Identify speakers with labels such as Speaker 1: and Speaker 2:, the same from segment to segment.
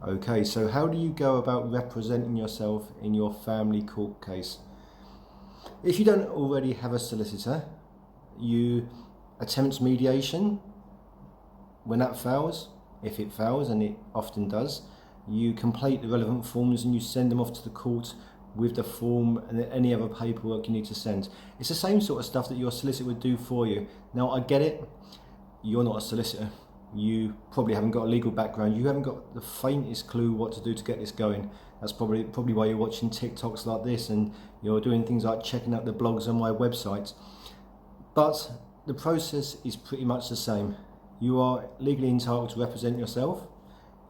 Speaker 1: Okay, so how do you go about representing yourself in your family court case? If you don't already have a solicitor, you attempt mediation. When that fails, if it fails, and it often does, you complete the relevant forms and you send them off to the court with the form and any other paperwork you need to send. It's the same sort of stuff that your solicitor would do for you. Now, I get it, you're not a solicitor. You probably haven't got a legal background. You haven't got the faintest clue what to do to get this going. That's probably why you're watching TikToks like this and you're doing things like checking out the blogs on my website. But the process is pretty much the same. You are legally entitled to represent yourself.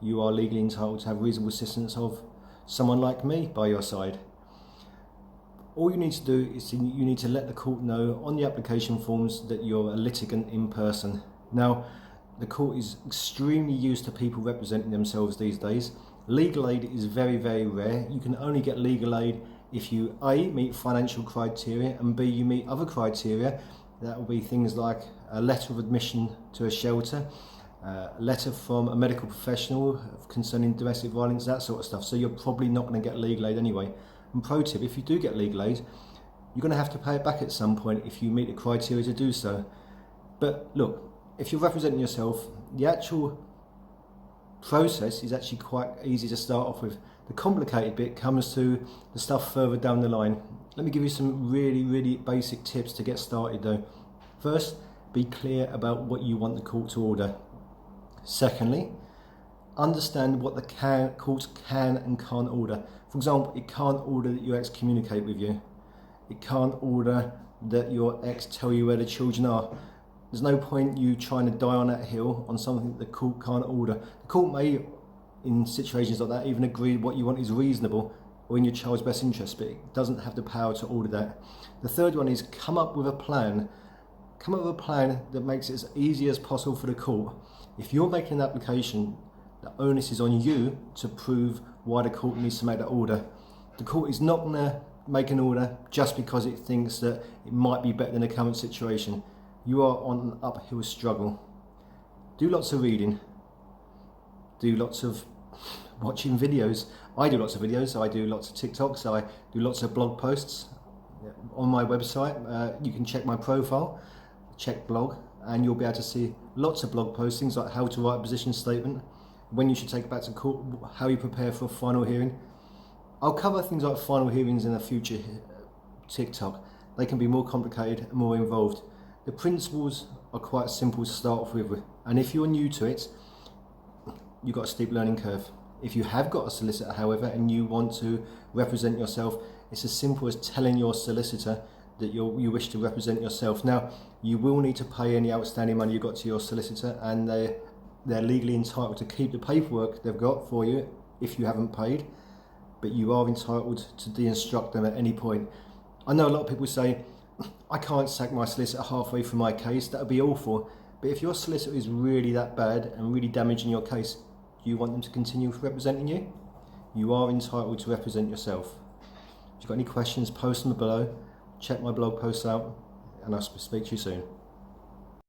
Speaker 1: You are legally entitled to have reasonable assistance of someone like me by your side. All you need to do is you need to let the court know on the application forms that you're a litigant in person. Now, the court is extremely used to people representing themselves these days. Legal aid is very, very rare. You can only get legal aid if you A, meet financial criteria, and B, you meet other criteria. That will be things like a letter of admission to a shelter, a letter from a medical professional concerning domestic violence, that sort of stuff. So you're probably not going to get legal aid anyway. And pro tip, if you do get legal aid, you're going to have to pay it back at some point if you meet the criteria to do so. But look, if you're representing yourself, the actual process is actually quite easy to start off with. The complicated bit comes to the stuff further down the line. Let me give you some really, really basic tips to get started though. First, be clear about what you want the court to order. Secondly, understand what the court can and can't order. For example, it can't order that your ex communicate with you. It can't order that your ex tell you where the children are. There's no point you trying to die on that hill on something that the court can't order. The court may, in situations like that, even agree what you want is reasonable or in your child's best interest, but it doesn't have the power to order that. The third one is come up with a plan. Come up with a plan that makes it as easy as possible for the court. If you're making an application, the onus is on you to prove why the court needs to make that order. The court is not going to make an order just because it thinks that it might be better than the current situation. You are on an uphill struggle. Do lots of reading. Do lots of watching videos. I do lots of videos. I do lots of TikToks. I do lots of blog posts on my website. You can check my profile, check blog, and you'll be able to see lots of blog posts, things like how to write a position statement, when you should take it back to court, how you prepare for a final hearing. I'll cover things like final hearings in a future TikTok. They can be more complicated and more involved. The principles are quite simple to start off with, and if you're new to it, you've got a steep learning curve. If you have got a solicitor, however, and you want to represent yourself, it's as simple as telling your solicitor that you wish to represent yourself. Now, you will need to pay any outstanding money you got to your solicitor, and they're legally entitled to keep the paperwork they've got for you if you haven't paid, but you are entitled to de-instruct them at any point. I know a lot of people say, I can't sack my solicitor halfway through my case, that would be awful. But if your solicitor is really that bad and really damaging your case, do you want them to continue representing you? You are entitled to represent yourself. If you've got any questions, post them below. Check my blog posts out, and I'll speak to you soon.